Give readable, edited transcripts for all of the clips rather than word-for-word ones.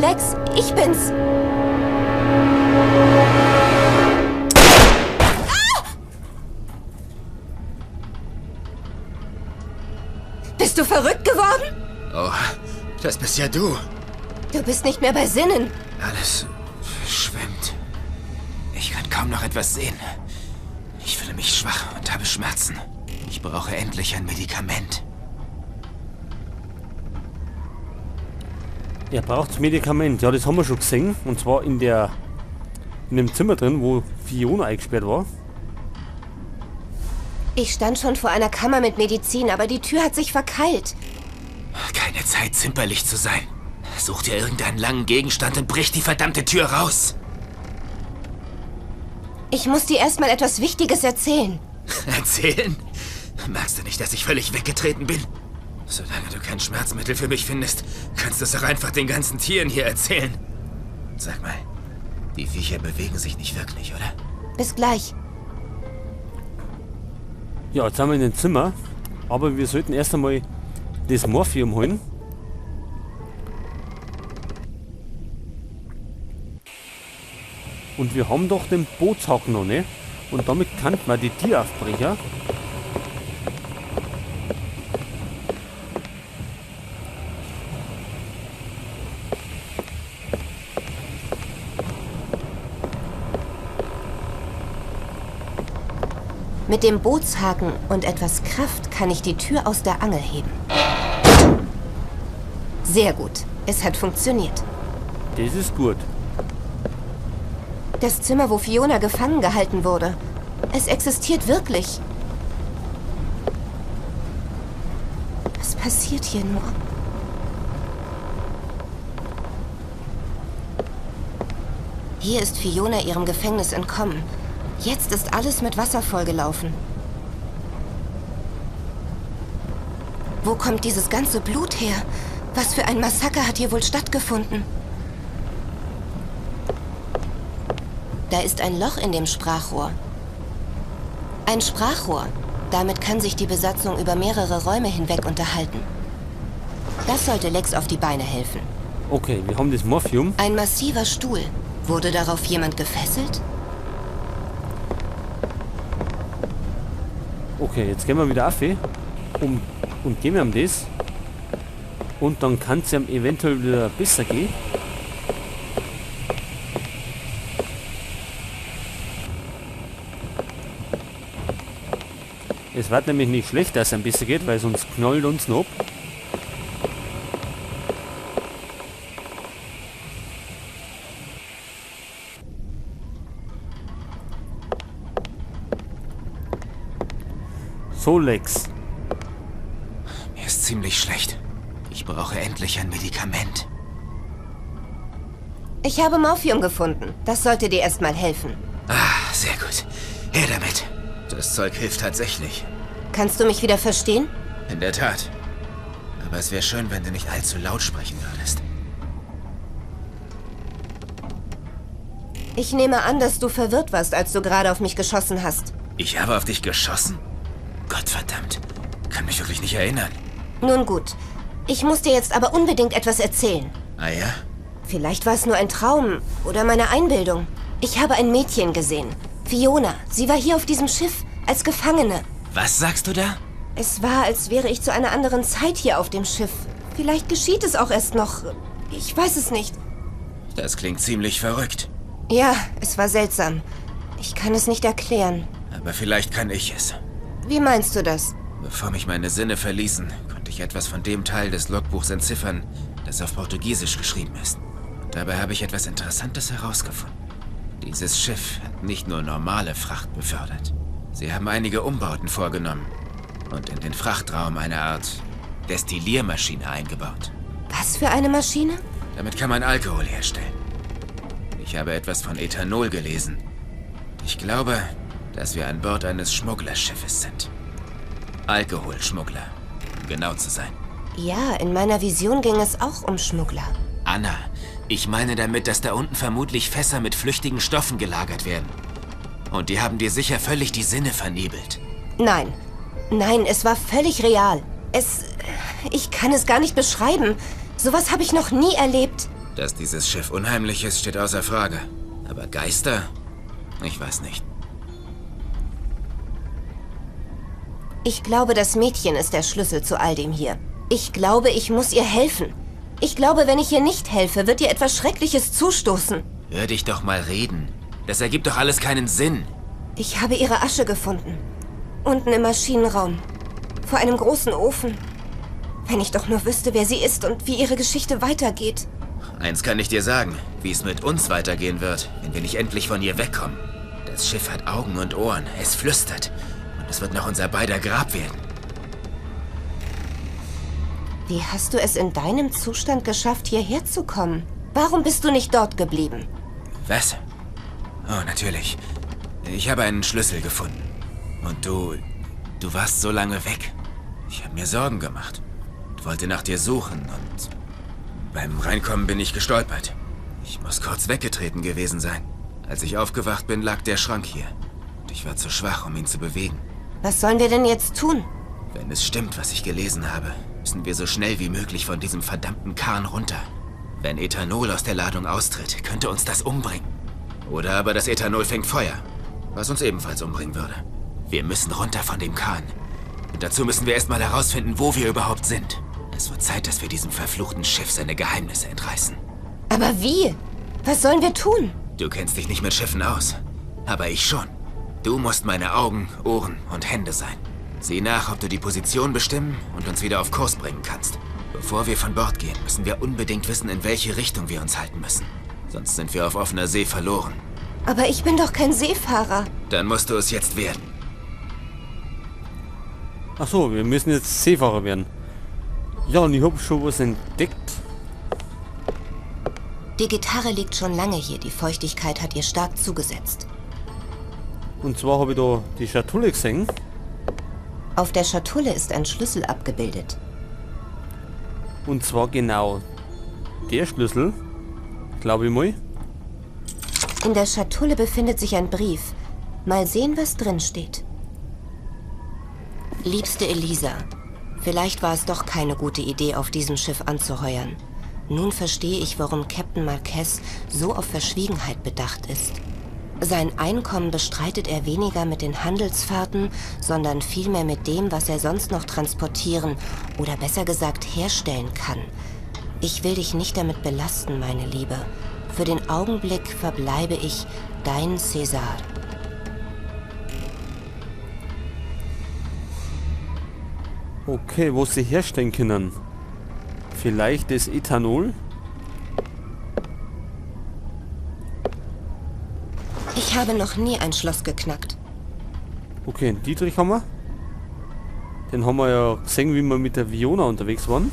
Lex, ich bin's. Bist du verrückt geworden? Oh, das bist ja du. Du bist nicht mehr bei Sinnen. Alles schwimmt. Ich kann kaum noch etwas sehen. Ich fühle mich schwach und habe Schmerzen. Ich brauche endlich ein Medikament. Er braucht das Medikament. Ja, das haben wir schon gesehen. Und zwar in dem Zimmer drin, wo Fiona eingesperrt war. Ich stand schon vor einer Kammer mit Medizin, aber die Tür hat sich verkeilt. Keine Zeit, zimperlich zu sein. Such dir irgendeinen langen Gegenstand und brich die verdammte Tür raus. Ich muss dir erstmal etwas Wichtiges erzählen. Erzählen? Merkst du nicht, dass ich völlig weggetreten bin? Solange du kein Schmerzmittel für mich findest, kannst du es doch einfach den ganzen Tieren hier erzählen. Sag mal, die Viecher bewegen sich nicht wirklich, oder? Bis gleich. Ja, jetzt sind wir in dem Zimmer. Aber wir sollten erst einmal das Morphium holen. Und wir haben doch den Bootshaken noch, ne? Und damit kann man die Tieraufbrecher. Mit dem Bootshaken und etwas Kraft kann ich die Tür aus der Angel heben. Sehr gut. Es hat funktioniert. Das ist gut. Das Zimmer, wo Fiona gefangen gehalten wurde. Es existiert wirklich. Was passiert hier nur? Hier ist Fiona ihrem Gefängnis entkommen. Jetzt ist alles mit Wasser vollgelaufen. Wo kommt dieses ganze Blut her? Was für ein Massaker hat hier wohl stattgefunden? Da ist ein Loch in dem Sprachrohr. Ein Sprachrohr. Damit kann sich die Besatzung über mehrere Räume hinweg unterhalten. Das sollte Lex auf die Beine helfen. Okay, wir haben das Morphium. Ein massiver Stuhl. Wurde darauf jemand gefesselt? Okay, jetzt gehen wir wieder auf und geben ihm das. Und dann kann es ihm eventuell wieder besser gehen. Es wird nämlich nicht schlecht, dass es ihm besser geht, weil sonst knallt uns noch ab. So, Lex. Mir ist ziemlich schlecht. Ich brauche endlich ein Medikament. Ich habe Morphium gefunden. Das sollte dir erstmal helfen. Ah, sehr gut. Her damit. Das Zeug hilft tatsächlich. Kannst du mich wieder verstehen? In der Tat. Aber es wäre schön, wenn du nicht allzu laut sprechen würdest. Ich nehme an, dass du verwirrt warst, als du gerade auf mich geschossen hast. Ich habe auf dich geschossen? Gottverdammt. Kann mich wirklich nicht erinnern. Nun gut. Ich muss dir jetzt aber unbedingt etwas erzählen. Ah ja? Vielleicht war es nur ein Traum oder meine Einbildung. Ich habe ein Mädchen gesehen. Fiona. Sie war hier auf diesem Schiff als Gefangene. Was sagst du da? Es war, als wäre ich zu einer anderen Zeit hier auf dem Schiff. Vielleicht geschieht es auch erst noch. Ich weiß es nicht. Das klingt ziemlich verrückt. Ja, es war seltsam. Ich kann es nicht erklären. Aber vielleicht kann ich es. Wie meinst du das? Bevor mich meine Sinne verließen, konnte ich etwas von dem Teil des Logbuchs entziffern, das auf Portugiesisch geschrieben ist. Und dabei habe ich etwas Interessantes herausgefunden. Dieses Schiff hat nicht nur normale Fracht befördert. Sie haben einige Umbauten vorgenommen und in den Frachtraum eine Art Destilliermaschine eingebaut. Was für eine Maschine? Damit kann man Alkohol herstellen. Ich habe etwas von Ethanol gelesen. Ich glaube, dass wir an Bord eines Schmugglerschiffes sind. Alkoholschmuggler, um genau zu sein. Ja, in meiner Vision ging es auch um Schmuggler. Anna, ich meine damit, dass da unten vermutlich Fässer mit flüchtigen Stoffen gelagert werden. Und die haben dir sicher völlig die Sinne vernebelt. Nein. Nein, es war völlig real. Ich kann es gar nicht beschreiben. Sowas habe ich noch nie erlebt. Dass dieses Schiff unheimlich ist, steht außer Frage. Aber Geister? Ich weiß nicht. Ich glaube, das Mädchen ist der Schlüssel zu all dem hier. Ich glaube, ich muss ihr helfen. Ich glaube, wenn ich ihr nicht helfe, wird ihr etwas Schreckliches zustoßen. Hör dich doch mal reden. Das ergibt doch alles keinen Sinn. Ich habe ihre Asche gefunden. Unten im Maschinenraum. Vor einem großen Ofen. Wenn ich doch nur wüsste, wer sie ist und wie ihre Geschichte weitergeht. Eins kann ich dir sagen, wie es mit uns weitergehen wird, wenn wir nicht endlich von ihr wegkommen. Das Schiff hat Augen und Ohren, es flüstert. Und es wird noch unser beider Grab werden. Wie hast du es in deinem Zustand geschafft, hierher zu kommen? Warum bist du nicht dort geblieben? Was? Oh, natürlich. Ich habe einen Schlüssel gefunden. Und du warst so lange weg. Ich habe mir Sorgen gemacht. Ich wollte nach dir suchen und beim Reinkommen bin ich gestolpert. Ich muss kurz weggetreten gewesen sein. Als ich aufgewacht bin, lag der Schrank hier. Und ich war zu schwach, um ihn zu bewegen. Was sollen wir denn jetzt tun? Wenn es stimmt, was ich gelesen habe, müssen wir so schnell wie möglich von diesem verdammten Kahn runter. Wenn Ethanol aus der Ladung austritt, könnte uns das umbringen. Oder aber das Ethanol fängt Feuer, was uns ebenfalls umbringen würde. Wir müssen runter von dem Kahn. Und dazu müssen wir erstmal herausfinden, wo wir überhaupt sind. Es wird Zeit, dass wir diesem verfluchten Schiff seine Geheimnisse entreißen. Aber wie? Was sollen wir tun? Du kennst dich nicht mit Schiffen aus, aber ich schon. Du musst meine Augen, Ohren und Hände sein. Sieh nach, ob du die Position bestimmen und uns wieder auf Kurs bringen kannst. Bevor wir von Bord gehen, müssen wir unbedingt wissen, in welche Richtung wir uns halten müssen. Sonst sind wir auf offener See verloren. Aber ich bin doch kein Seefahrer. Dann musst du es jetzt werden. Ach so, wir müssen jetzt Seefahrer werden. Ja, und ich habe schon was entdeckt. Die Gitarre liegt schon lange hier. Die Feuchtigkeit hat ihr stark zugesetzt. Und zwar habe ich da die Schatulle gesehen. Auf der Schatulle ist ein Schlüssel abgebildet. Und zwar genau der Schlüssel, glaube ich mal. In der Schatulle befindet sich ein Brief. Mal sehen, was drin steht. Liebste Elisa, vielleicht war es doch keine gute Idee, auf diesem Schiff anzuheuern. Nun verstehe ich, warum Captain Marquez so auf Verschwiegenheit bedacht ist. Sein Einkommen bestreitet er weniger mit den Handelsfahrten, sondern vielmehr mit dem, was er sonst noch transportieren oder besser gesagt herstellen kann. Ich will dich nicht damit belasten, meine Liebe. Für den Augenblick verbleibe ich dein César. Okay, wo sie herstellen können. Vielleicht das Ethanol? Ich habe noch nie ein Schloss geknackt. Okay, einen Dietrich haben wir. Den haben wir ja gesehen, wie wir mit der Viona unterwegs waren.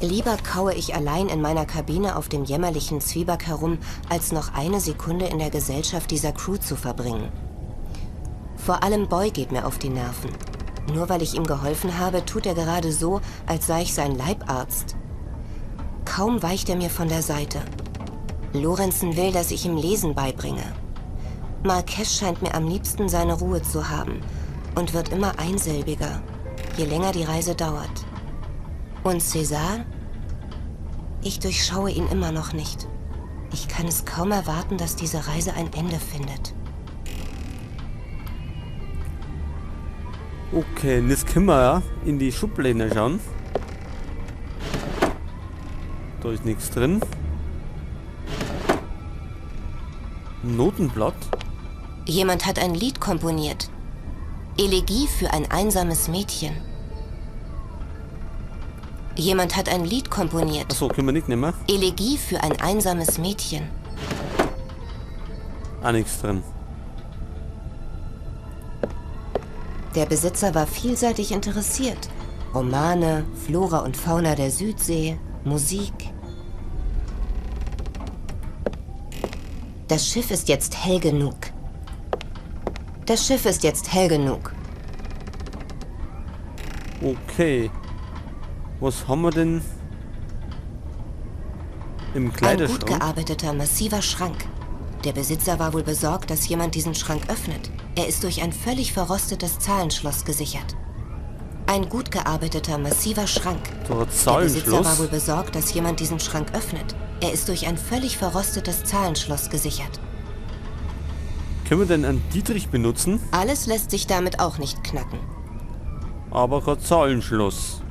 Lieber kaue ich allein in meiner Kabine auf dem jämmerlichen Zwieback herum, als noch eine Sekunde in der Gesellschaft dieser Crew zu verbringen. Vor allem Boy geht mir auf die Nerven. Nur weil ich ihm geholfen habe, tut er gerade so, als sei ich sein Leibarzt. Kaum weicht er mir von der Seite. Lorenzen will, dass ich ihm Lesen beibringe. Marquez scheint mir am liebsten seine Ruhe zu haben und wird immer einsilbiger, je länger die Reise dauert. Und César? Ich durchschaue ihn immer noch nicht. Ich kann es kaum erwarten, dass diese Reise ein Ende findet. Okay, und jetzt können wir ja in die Schublade schauen. Da ist nichts drin. Notenblatt. Jemand hat ein Lied komponiert. Elegie für ein einsames Mädchen. Jemand hat ein Lied komponiert. Achso, können wir nicht nehmen. Elegie für ein einsames Mädchen. Auch nichts drin. Der Besitzer war vielseitig interessiert. Romane, Flora und Fauna der Südsee, Musik. Das Schiff ist jetzt hell genug. Das Schiff ist jetzt hell genug. Okay. Was haben wir denn im Ein gut Kleiderschrank? gearbeiteter, massiver Schrank. Der Besitzer war wohl besorgt, dass jemand diesen Schrank öffnet. Er ist durch ein völlig verrostetes Zahlenschloss gesichert. Ein gut gearbeiteter, massiver Schrank. Der Besitzer Zahlenschloss. war wohl besorgt, dass jemand diesen Schrank öffnet. Er ist durch ein völlig verrostetes Zahlenschloss gesichert. Können wir denn einen Dietrich benutzen? Alles lässt sich damit auch nicht knacken. Aber kein Zahlenschloss.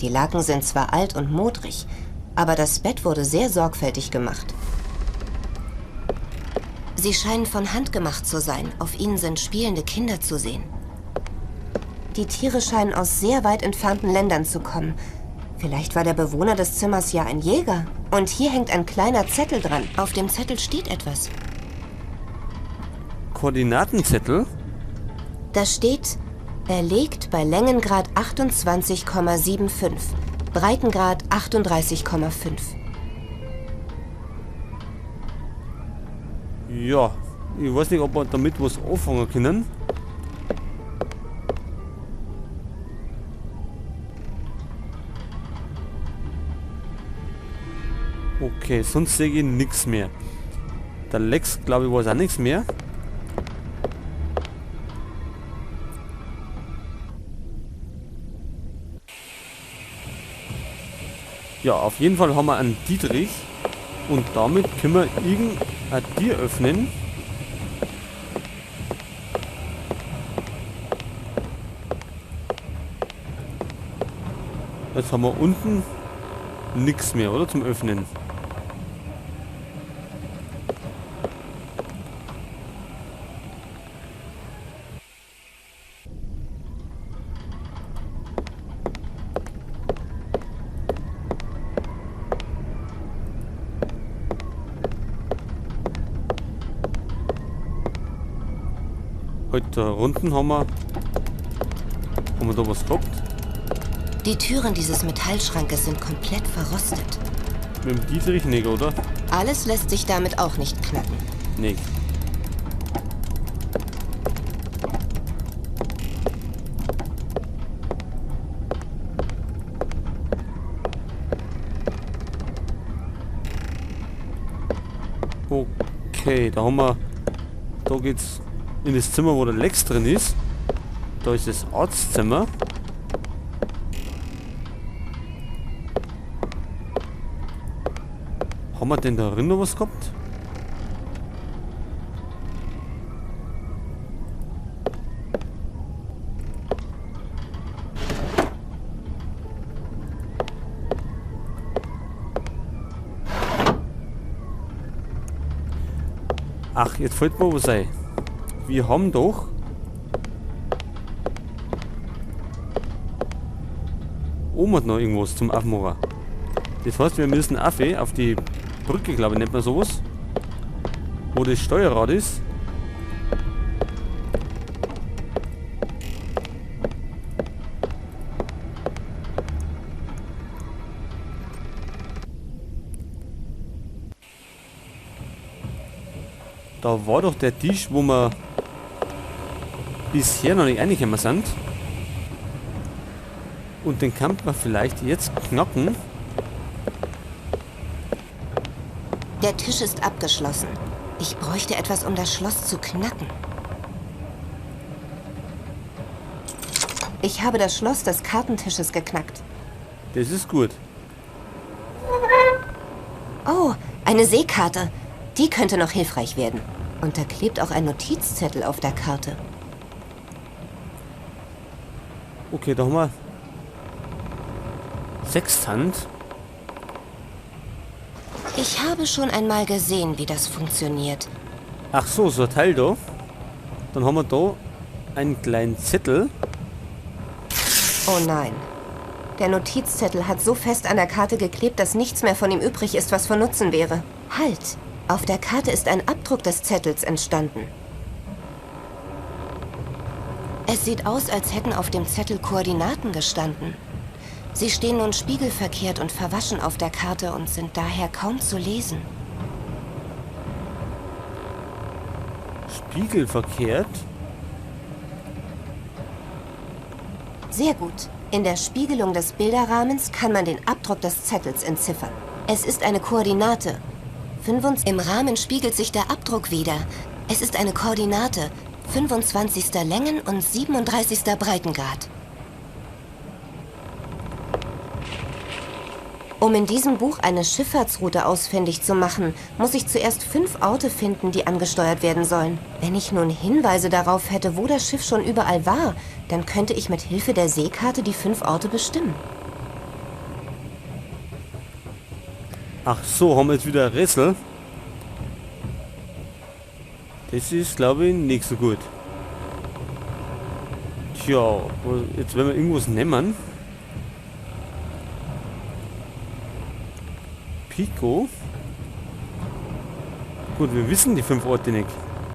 Die Laken sind zwar alt und modrig, aber das Bett wurde sehr sorgfältig gemacht. Sie scheinen von Hand gemacht zu sein. Auf ihnen sind spielende Kinder zu sehen. Die Tiere scheinen aus sehr weit entfernten Ländern zu kommen. Vielleicht war der Bewohner des Zimmers ja ein Jäger. Und hier hängt ein kleiner Zettel dran. Auf dem Zettel steht etwas. Koordinatenzettel? Da steht, erlegt bei Längengrad 28,75, Breitengrad 38,5. Ja, ich weiß nicht, ob wir damit was anfangen können. Okay, sonst sehe ich nichts mehr. Der Lex, glaube ich, weiß auch nichts mehr. Ja, auf jeden Fall haben wir einen Dietrich. Und damit können wir irgendein Tier öffnen. Jetzt haben wir unten nichts mehr, oder? Zum Öffnen. Heute da unten haben wir da was gehabt? Die Türen dieses Metallschrankes sind komplett verrostet. Mit dem Dietrich nicht, oder? Alles lässt sich damit auch nicht knacken. Nee. Okay, da haben wir... Da geht's in das Zimmer, wo der Lex drin ist. Da ist das Arztzimmer. Haben wir denn da drin noch was gehabt? Ach, jetzt fällt mir was ein. Wir haben doch oben hat noch irgendwas zum Aufmachen. Das heißt, wir müssen auf die Brücke, glaube ich, nennt man sowas, wo das Steuerrad ist. Da war doch der Tisch, wo wir bisher noch nicht reingekommen sind. Und den kann man vielleicht jetzt knacken. Der Tisch ist abgeschlossen. Ich bräuchte etwas, um das Schloss zu knacken. Ich habe das Schloss des Kartentisches geknackt. Das ist gut. Oh, eine Seekarte. Die könnte noch hilfreich werden. Und da klebt auch ein Notizzettel auf der Karte. Okay, da haben wir Sextant. Ich habe schon einmal gesehen, wie das funktioniert. Ach so, so ein Teil da. Dann haben wir da einen kleinen Zettel. Oh nein. Der Notizzettel hat so fest an der Karte geklebt, dass nichts mehr von ihm übrig ist, was von Nutzen wäre. Halt! Auf der Karte ist ein Abdruck des Zettels entstanden. Es sieht aus, als hätten auf dem Zettel Koordinaten gestanden. Sie stehen nun spiegelverkehrt und verwaschen auf der Karte und sind daher kaum zu lesen. Spiegelverkehrt? Sehr gut. In der Spiegelung des Bilderrahmens kann man den Abdruck des Zettels entziffern. Es ist eine Koordinate Im Rahmen spiegelt sich der Abdruck wider. Es ist eine Koordinate. 25. Längen- und 37. Breitengrad. Um in diesem Buch eine Schifffahrtsroute ausfindig zu machen, muss ich zuerst 5 Orte finden, die angesteuert werden sollen. Wenn ich nun Hinweise darauf hätte, wo das Schiff schon überall war, dann könnte ich mit Hilfe der Seekarte die 5 Orte bestimmen. Ach so, haben wir jetzt wieder Rätsel. Das ist, glaube ich, nicht so gut. Tja, jetzt werden wir irgendwas nehmen. Pico. Gut, wir wissen die 5 Orte nicht.